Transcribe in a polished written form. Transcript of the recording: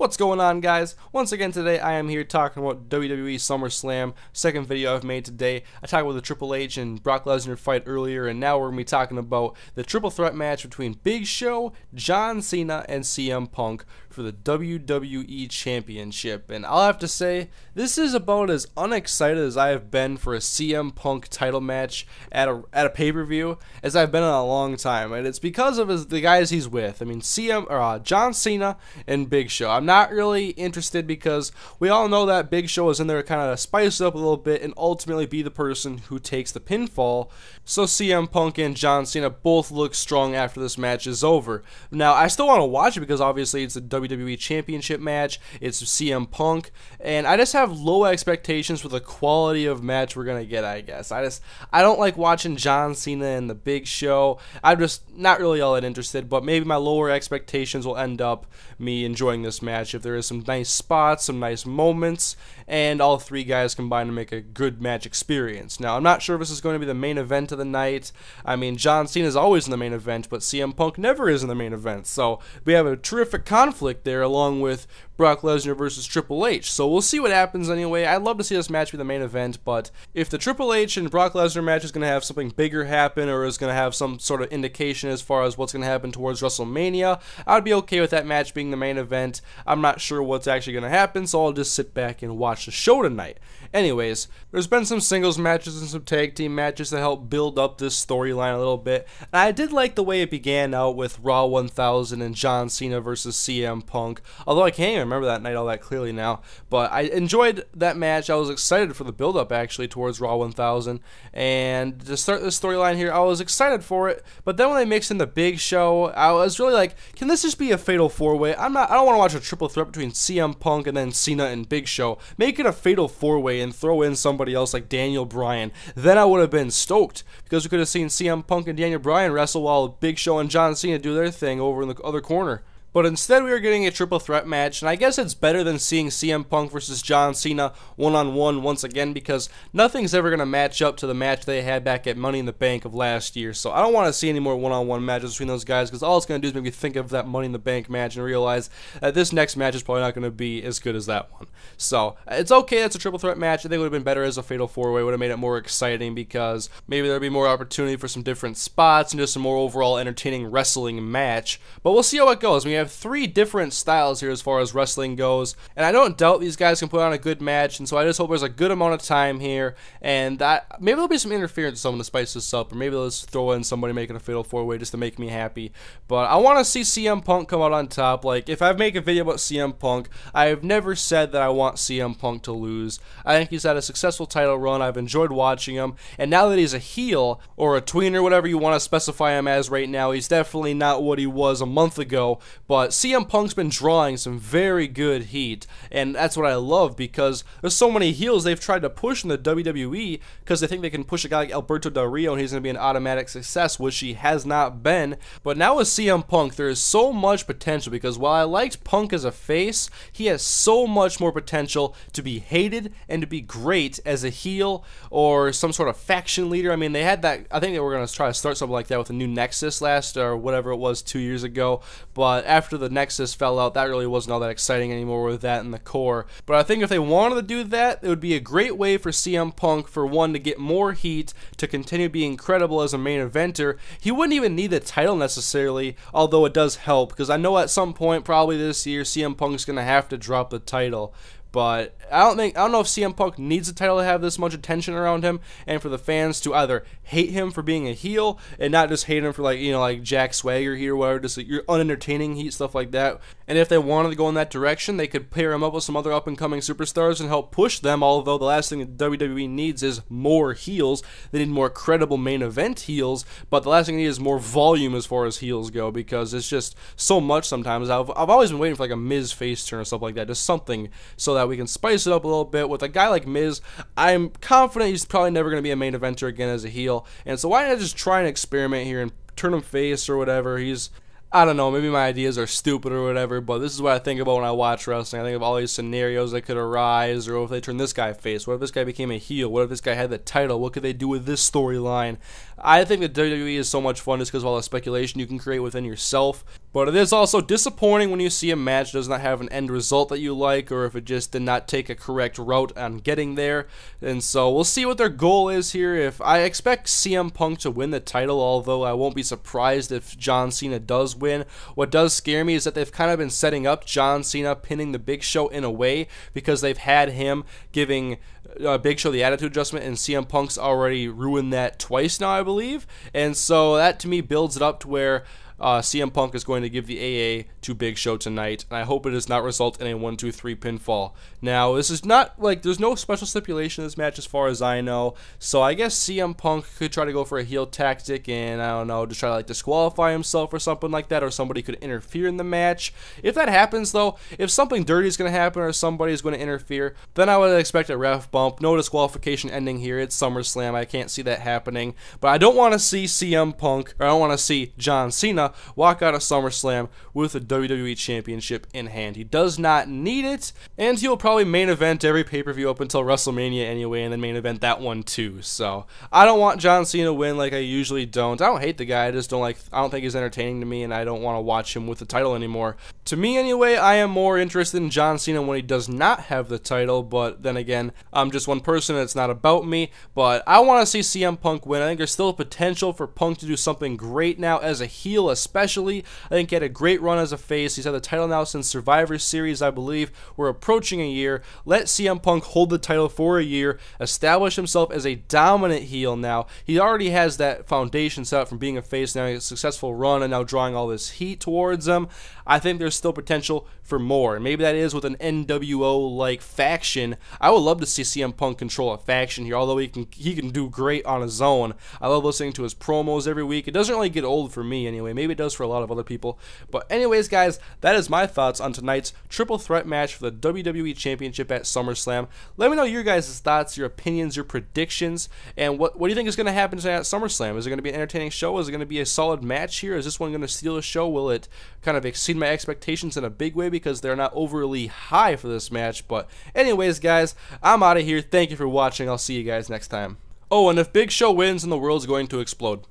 What's going on, guys? Once again today I am here talking about WWE Summerslam, second video I've made today. I talked about the Triple H and Brock Lesnar fight earlier, and now we're going to be talking about the triple threat match between Big Show, John Cena, and CM Punk for the WWE Championship. And I'll have to say, this is about as unexcited as I have been for a CM Punk title match at a pay-per-view as I've been in a long time, and it's because of the guys he's with. I mean, John Cena and Big Show. I'm not really interested because we all know that Big Show is in there to kind of spice it up a little bit and ultimately be the person who takes the pinfall. So CM Punk and John Cena both look strong after this match is over. Now, I still want to watch it because obviously it's a WWE Championship match. It's CM Punk, and I just have low expectations for the quality of match we're gonna get, I guess. I don't like watching John Cena and the Big Show. I'm just not really all that interested, but maybe my lower expectations will end up me enjoying this match if there is some nice spots, some nice moments, and all three guys combine to make a good match experience. Now, I'm not sure if this is going to be the main event of the night. I mean, John Cena is always in the main event, but CM Punk never is in the main event, so we have a terrific conflict there along with Brock Lesnar versus Triple H. So we'll see what happens anyway. I'd love to see this match be the main event, but if the Triple H and Brock Lesnar match is going to have something bigger happen or is going to have some sort of indication as far as what's going to happen towards WrestleMania, I'd be okay with that match being the main event. I'm not sure what's actually going to happen, so I'll just sit back and watch the show tonight. Anyways, there's been some singles matches and some tag team matches to help build up this storyline a little bit, and I did like the way it began out with Raw 1000 and John Cena versus CM Punk, although I can't even remember that night all that clearly now, but I enjoyed that match. I was excited for the build-up actually towards Raw 1000, and to start this storyline here, I was excited for it, but then when they mixed in the Big Show, I was really like, can this just be a fatal four-way? I don't want to watch a triple threat between CM Punk and then Cena and Big Show. Make it a fatal four-way and throw in somebody else like Daniel Bryan. Then I would have been stoked, because we could have seen CM Punk and Daniel Bryan wrestle while Big Show and John Cena do their thing over in the other corner. But instead we are getting a triple threat match, and I guess it's better than seeing CM Punk versus John Cena one-on-one once again, because nothing's ever going to match up to the match they had back at Money in the Bank of last year. So I don't want to see any more one-on-one matches between those guys, because all it's going to do is make me think of that Money in the Bank match and realize that this next match is probably not going to be as good as that one. So it's okay, it's a triple threat match. I think it would have been better as a fatal four-way, would have made it more exciting, because maybe there would be more opportunity for some different spots and just a more overall entertaining wrestling match. But we'll see how it goes. We have three different styles here as far as wrestling goes, and I don't doubt these guys can put on a good match, and so I just hope there's a good amount of time here, and that maybe there'll be some interference with someone to spice this up, or maybe they'll just throw in somebody making a fatal four-way just to make me happy. But I want to see CM Punk come out on top. Like, if I make a video about CM Punk, I've never said that I want CM Punk to lose. I think he's had a successful title run. I've enjoyed watching him, and now that he's a heel or a tweener, whatever you want to specify him as right now, he's definitely not what he was a month ago. But CM Punk's been drawing some very good heat, and that's what I love, because there's so many heels they've tried to push in the WWE because they think they can push a guy like Alberto Del Rio and he's going to be an automatic success, which he has not been. But now with CM Punk, there is so much potential, because while I liked Punk as a face, he has so much more potential to be hated and to be great as a heel or some sort of faction leader. I mean, they had that, I think they were going to try to start something like that with a new Nexus last, or whatever it was, 2 years ago, but after the Nexus fell out, that really wasn't all that exciting anymore with that in the core. But I think if they wanted to do that, it would be a great way for CM Punk, for one, to get more heat, to continue being incredible as a main eventer. He wouldn't even need the title necessarily, although it does help, because I know at some point, probably this year, CM Punk's going to have to drop the title. But I don't know if CM Punk needs a title to have this much attention around him, and for the fans to either hate him for being a heel and not just hate him for, like, you know, like Jack Swagger here, whatever, just like, you're unentertaining heat, stuff like that. And if they wanted to go in that direction, they could pair him up with some other up-and-coming superstars and help push them, although the last thing that WWE needs is more heels. They need more credible main event heels, but the last thing they need is more volume as far as heels go, because it's just so much sometimes. I've always been waiting for like a Miz face turn or something like that, just something so that we can spice it up a little bit. With a guy like Miz, I'm confident he's probably never going to be a main eventer again as a heel, and so why not just try and experiment here and turn him face or whatever. I don't know, maybe my ideas are stupid or whatever, but this is what I think about when I watch wrestling. I think of all these scenarios that could arise, or if they turn this guy face, what if this guy became a heel, what if this guy had the title, what could they do with this storyline? I think that WWE is so much fun just because of all the speculation you can create within yourself. But it is also disappointing when you see a match does not have an end result that you like, or if it just did not take a correct route on getting there. And so we'll see what their goal is here. If I expect CM Punk to win the title, although I won't be surprised if John Cena does win. What does scare me is that they've kind of been setting up John Cena pinning the Big Show in a way, because they've had him giving Big Show the attitude adjustment, and CM Punk's already ruined that twice now, I believe. And so that to me builds it up to where CM Punk is going to give the AA to Big Show tonight, and I hope it does not result in a 1-2-3 pinfall. Now, this is not, like, there's no special stipulation in this match as far as I know, so I guess CM Punk could try to go for a heel tactic and, I don't know, just try to, like, disqualify himself or something like that, or somebody could interfere in the match. If that happens, though, if something dirty is going to happen or somebody is going to interfere, then I would expect a ref bump. No disqualification ending here. It's SummerSlam. I can't see that happening, but I don't want to see CM Punk, or I don't want to see John Cena walk out of SummerSlam with the WWE Championship in hand. He does not need it, and he'll probably main event every pay-per-view up until WrestleMania anyway, and then main event that one too. So I don't want John Cena to win like I usually don't. I don't hate the guy, I don't think he's entertaining to me, and I don't want to watch him with the title anymore. To me anyway, I am more interested in John Cena when he does not have the title, but then again, I'm just one person, it's not about me, but I want to see CM Punk win. I think there's still potential for Punk to do something great now as a heel, especially. I think he had a great run as a face. He's had the title now since Survivor Series, I believe. We're approaching a year. Let CM Punk hold the title for a year, establish himself as a dominant heel now. He already has that foundation set up from being a face, now a successful run, and now drawing all this heat towards him. I think there's still potential for more. Maybe that is with an NWO-like faction. I would love to see CM Punk control a faction here, although he can do great on his own. I love listening to his promos every week. It doesn't really get old for me anyway. Maybe it does for a lot of other people. But anyways, guys, that is my thoughts on tonight's triple threat match for the WWE Championship at SummerSlam. Let me know your guys' thoughts, your opinions, your predictions, and what do you think is going to happen tonight at SummerSlam? Is it going to be an entertaining show? Is it going to be a solid match here? Is this one going to steal the show? Will it kind of exceed my expectations in a big way because they're not overly high for this match? But anyways, guys, I'm out of here. Thank you for watching. I'll see you guys next time. Oh, and if Big Show wins, then the world's going to explode.